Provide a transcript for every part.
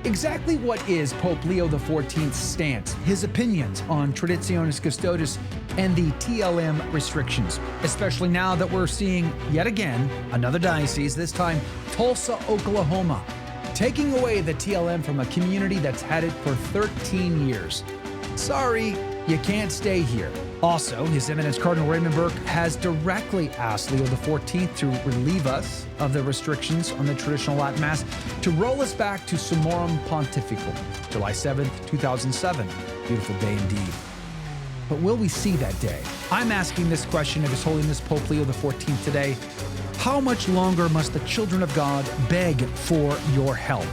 Exactly what is Pope Leo XIV's stance, his opinions on Traditionis Custodes and the TLM restrictions, especially now that we're seeing yet again another diocese, this time Tulsa, Oklahoma, taking away the TLM from a community that's had it for 13 years. Sorry, you can't stay here. Also, His Eminence Cardinal Burke has directly asked Leo XIV to relieve us of the restrictions on the traditional Latin Mass, to roll us back to Summorum pontificum, July 7th, 2007. Beautiful day indeed. But will we see that day? I'm asking this question of His Holiness Pope Leo XIV today. How much longer must the children of God beg for your help?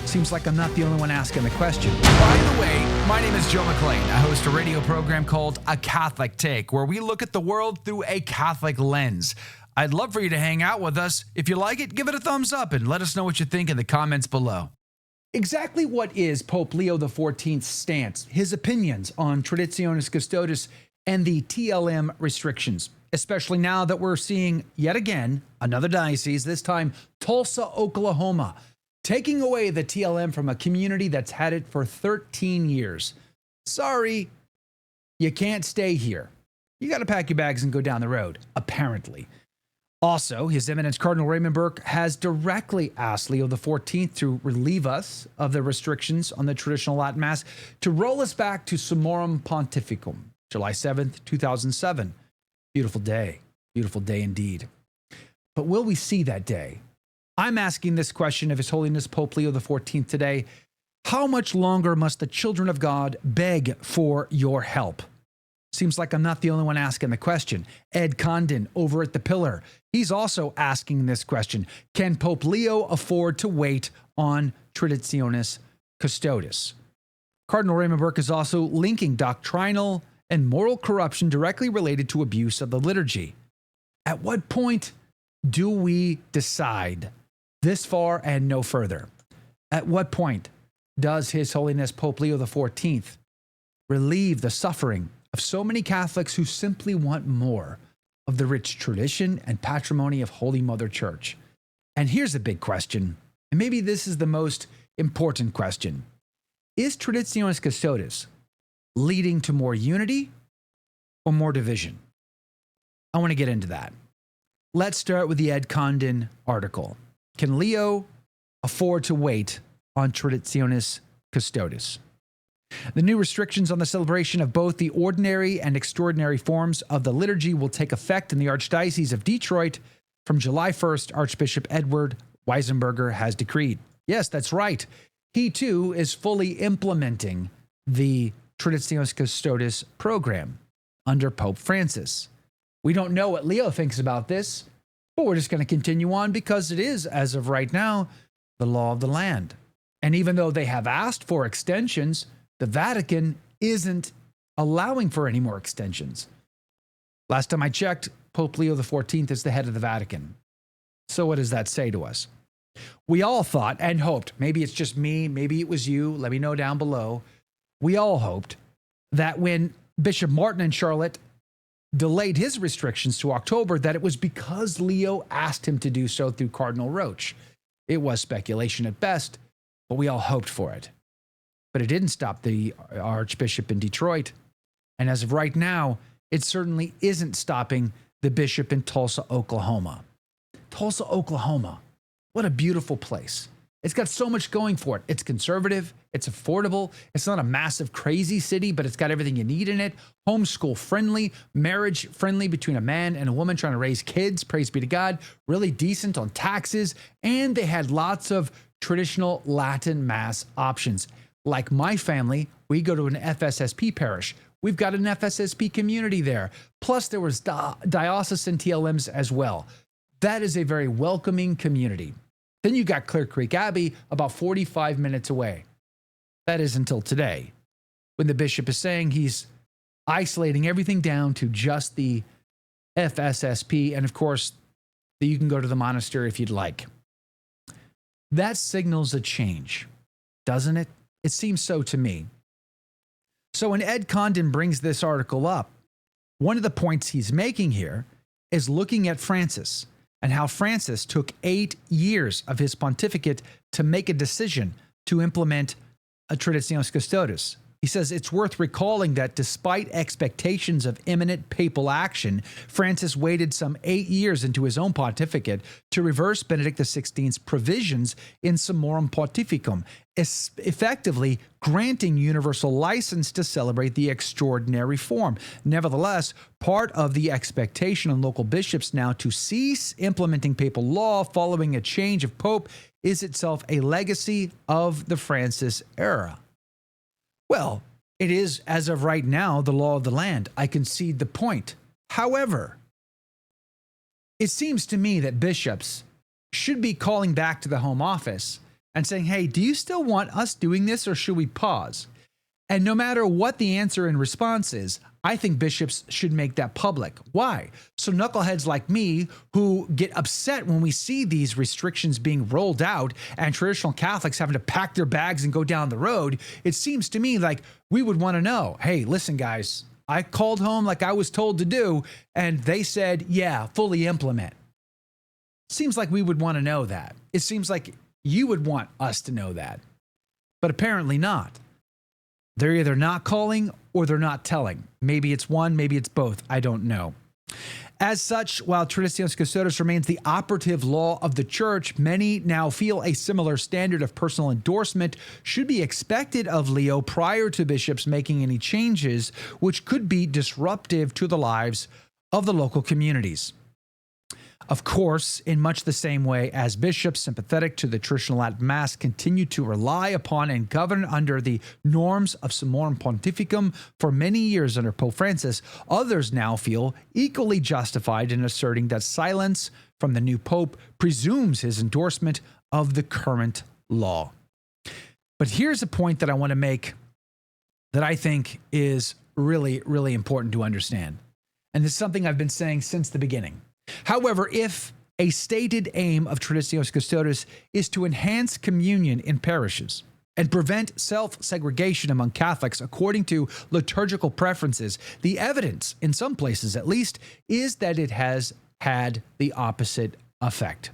Seems like I'm not the only one asking the question. By the way, my name is Joe McLean. I host a radio program called A Catholic Take, where we look at the world through a Catholic lens. I'd love for you to hang out with us. If you like it, give it a thumbs up and let us know what you think in the comments below. Exactly what is Pope Leo XIV's stance, his opinions on Traditionis Custodes and the TLM restrictions, especially now that we're seeing yet again another diocese, this time Tulsa, Oklahoma, taking away the TLM from a community that's had it for 13 years. Sorry, you can't stay here. You got to pack your bags and go down the road, apparently. Also, His Eminence Cardinal Burke has directly asked Leo XIV to relieve us of the restrictions on the traditional Latin Mass, to roll us back to Summorum pontificum, July 7th, 2007. Beautiful day indeed. But will we see that day? I'm asking this question of His Holiness Pope Leo XIV today. How much longer must the children of God beg for your help? Seems like I'm not the only one asking the question. Ed Condon over at The Pillar, he's also asking this question. Can Pope Leo afford to wait on Traditionis Custodes? Cardinal Burke is also linking doctrinal and moral corruption directly related to abuse of the liturgy. At what point do we decide this far and no further? At what point does His Holiness Pope Leo XIV relieve the suffering of so many Catholics who simply want more of the rich tradition and patrimony of Holy Mother Church? And here's a big question, and maybe this is the most important question. Is Traditionis Custodes leading to more unity or more division? I want to get into that. Let's start with the Ed Condon article. Can Leo afford to wait on Traditionis Custodes? The new restrictions on the celebration of both the ordinary and extraordinary forms of the liturgy will take effect in the Archdiocese of Detroit from July 1st, Archbishop Edward Weisenberger has decreed. Yes, that's right. He too is fully implementing the Traditionis Custodes program under Pope Francis. We don't know what Leo thinks about this, but we're just going to continue on because it is, as of right now, the law of the land. And even though they have asked for extensions, the Vatican isn't allowing for any more extensions. Last time I checked, Pope Leo XIV is the head of the Vatican. So what does that say to us? We all thought and hoped, maybe it's just me, maybe it was you, let me know down below. We all hoped that when Bishop Martin in Charlotte delayed his restrictions to October, that it was because Leo asked him to do so through Cardinal Roche. It was speculation at best, but we all hoped for it. But it didn't stop the Archbishop in Detroit. And as of right now, it certainly isn't stopping the bishop in Tulsa, Oklahoma. Tulsa, Oklahoma. What a beautiful place. It's got so much going for it. It's conservative. It's affordable. It's not a massive, crazy city, but it's got everything you need in it. Homeschool friendly, marriage friendly between a man and a woman trying to raise kids. Praise be to God. Really decent on taxes. And they had lots of traditional Latin Mass options. Like my family, we go to an FSSP parish. We've got an FSSP community there. Plus there was diocesan TLMs as well. That is a very welcoming community. Then you got Clear Creek Abbey about 45 minutes away. That is until today, when the bishop is saying he's isolating everything down to just the FSSP. And of course, you can go to the monastery if you'd like. That signals a change, doesn't it? It seems so to me. So when Ed Condon brings this article up, one of the points he's making here is looking at Francis and how Francis took 8 years of his pontificate to make a decision to implement a Traditionis Custodes. He says it's worth recalling that despite expectations of imminent papal action, Francis waited some 8 years into his own pontificate to reverse Benedict XVI's provisions in Summorum pontificum, effectively granting universal license to celebrate the extraordinary form. Nevertheless, part of the expectation on local bishops now to cease implementing papal law following a change of pope is itself a legacy of the Francis era. Well, it is, as of right now, the law of the land. I concede the point. However, it seems to me that bishops should be calling back to the Home Office and saying, hey, do you still want us doing this, or should we pause? And no matter what the answer in response is, I think bishops should make that public. Why? So knuckleheads like me who get upset when we see these restrictions being rolled out and traditional Catholics having to pack their bags and go down the road, it seems to me like we would want to know, hey, listen, guys, I called home like I was told to do, and they said, yeah, fully implement. Seems like we would want to know that. It seems like you would want us to know that, but apparently not. They're either not calling or they're not telling. Maybe it's one, maybe it's both. I don't know. As such, while Traditionis Custodes remains the operative law of the Church, many now feel a similar standard of personal endorsement should be expected of Leo prior to bishops making any changes which could be disruptive to the lives of the local communities. Of course, in much the same way as bishops sympathetic to the traditional Latin Mass continue to rely upon and govern under the norms of Summorum pontificum for many years under Pope Francis, others now feel equally justified in asserting that silence from the new Pope presumes his endorsement of the current law. But here's a point that I want to make that I think is really, really important to understand. And this is something I've been saying since the beginning. However, if a stated aim of Traditionis Custodes is to enhance communion in parishes and prevent self-segregation among Catholics according to liturgical preferences, the evidence, in some places at least, is that it has had the opposite effect.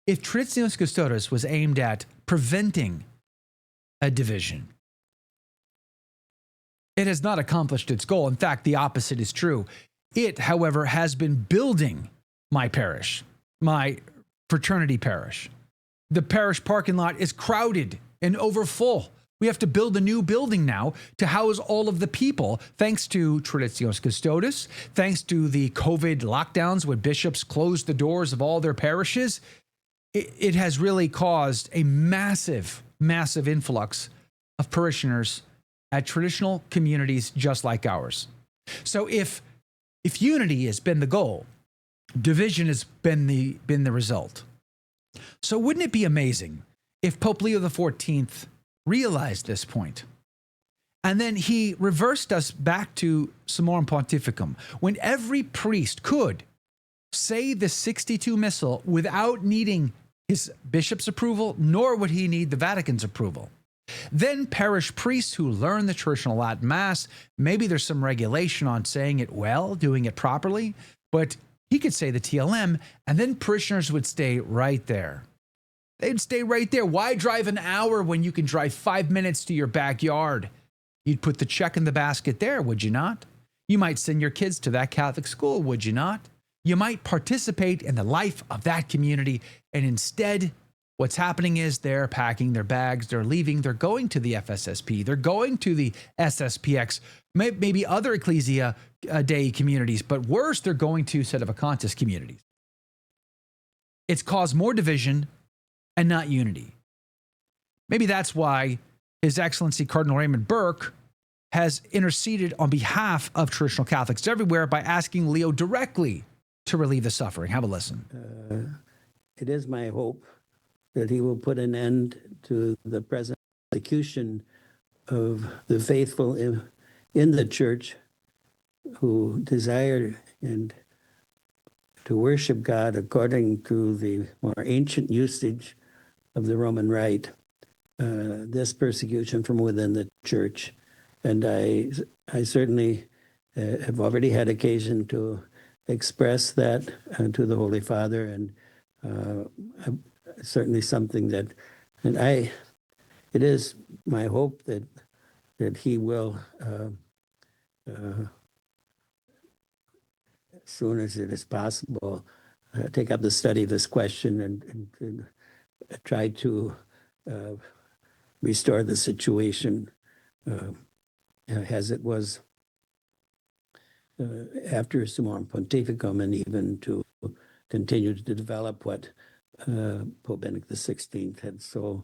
If Traditionis Custodes was aimed at preventing a division, it has not accomplished its goal. In fact, the opposite is true. It, however, has been building my parish, my fraternity parish. The parish parking lot is crowded and overfull. We have to build a new building now to house all of the people, thanks to Traditionis Custodes, thanks to the COVID lockdowns when bishops closed the doors of all their parishes. It has really caused a massive, massive influx of parishioners at traditional communities just like ours. So if unity has been the goal, division has been the result. So wouldn't it be amazing if Pope Leo XIV realized this point, and then he reversed us back to Summorum pontificum, when every priest could say the 62 Missal without needing his bishop's approval, nor would he need the Vatican's approval. Then parish priests who learn the traditional Latin Mass, maybe there's some regulation on saying it well, doing it properly, but he could say the TLM, and then parishioners would stay right there. They'd stay right there. Why drive an hour when you can drive 5 minutes to your backyard? You'd put the check in the basket there, would you not? You might send your kids to that Catholic school, would you not? You might participate in the life of that community, and instead, what's happening is they're packing their bags, they're leaving, they're going to the FSSP, they're going to the SSPX, maybe other Ecclesia Dei communities, but worse, they're going to Sedevacantists communities. It's caused more division and not unity. Maybe that's why His Excellency Cardinal Raymond Burke has interceded on behalf of traditional Catholics everywhere by asking Leo directly to relieve the suffering. Have a listen. It is my hope that he will put an end to the present persecution of the faithful in the Church who desire and to worship God according to the more ancient usage of the Roman Rite, this persecution from within the Church. And I certainly have already had occasion to express that to the Holy Father, and certainly something that And it is my hope that he will, as soon as it is possible, take up the study of this question and try to restore the situation as it was after Summorum Pontificum, and even to continue to develop what Pope Benedict XVI had so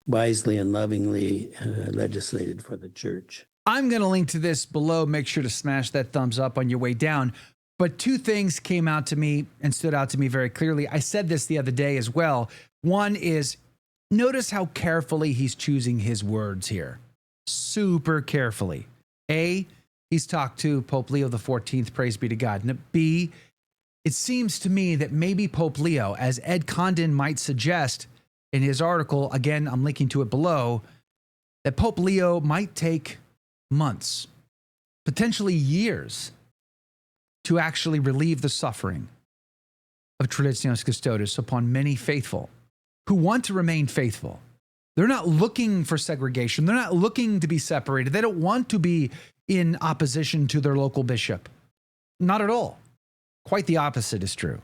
wisely and lovingly legislated for the Church. I'm going to link to this below. Make sure to smash that thumbs up on your way down. But two things came out to me and stood out to me very clearly. I said this the other day as well. One is, notice how carefully he's choosing his words here. Super carefully. A, he's talked to Pope Leo XIV, praise be to God. And B, it seems to me that maybe Pope Leo, as Ed Condon might suggest in his article, again, I'm linking to it below, that Pope Leo might take months, potentially years, to actually relieve the suffering of Traditionis Custodes upon many faithful who want to remain faithful. They're not looking for segregation. They're not looking to be separated. They don't want to be in opposition to their local bishop. Not at all. Quite the opposite is true.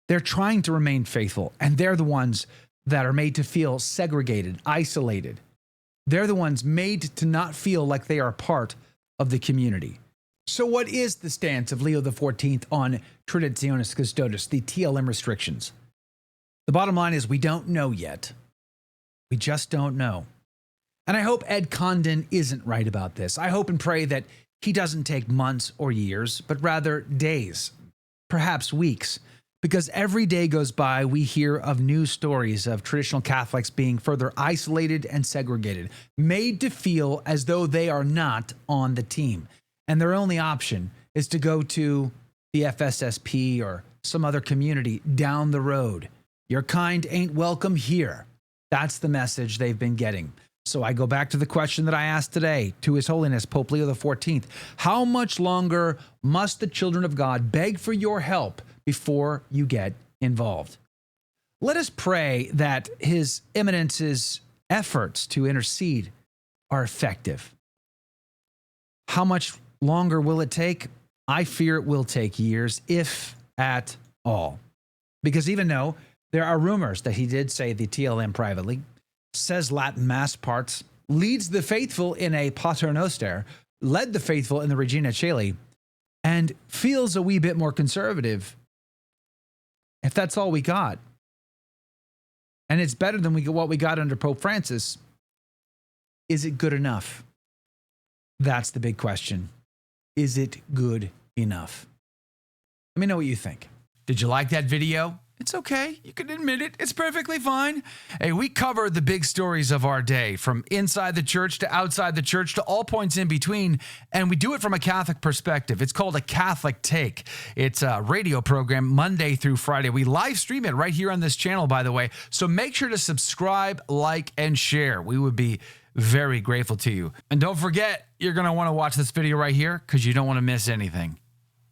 They're trying to remain faithful, and they're the ones that are made to feel segregated, isolated. They're the ones made to not feel like they are part of the community. So what is the stance of Leo XIV on Traditionis Custodes, the TLM restrictions? The bottom line is we don't know yet. We just don't know. And I hope Ed Condon isn't right about this. I hope and pray that he doesn't take months or years, but rather days, perhaps weeks, because every day goes by, we hear of new stories of traditional Catholics being further isolated and segregated, made to feel as though they are not on the team. And their only option is to go to the FSSP or some other community down the road. Your kind ain't welcome here. That's the message they've been getting. So I go back to the question that I asked today to His Holiness Pope Leo XIV. How much longer must the children of God beg for your help before you get involved? Let us pray that His Eminence's efforts to intercede are effective. How much longer will it take? I fear it will take years, if at all. Because even though there are rumors that he did say the TLM privately, says Latin Mass parts, leads the faithful in a Pater Noster, led the faithful in the Regina Caeli, and feels a wee bit more conservative, if that's all we got, and it's better than what we got under Pope Francis, is it good enough? That's the big question. Is it good enough? Let me know what you think. Did you like that video? It's okay. You can admit it. It's perfectly fine. Hey, we cover the big stories of our day, from inside the church to outside the church to all points in between, and we do it from a Catholic perspective. It's called A Catholic Take. It's a radio program Monday through Friday. We live stream it right here on this channel, by the way, so make sure to subscribe, like, and share. We would be very grateful to you. And don't forget, you're going to want to watch this video right here because you don't want to miss anything.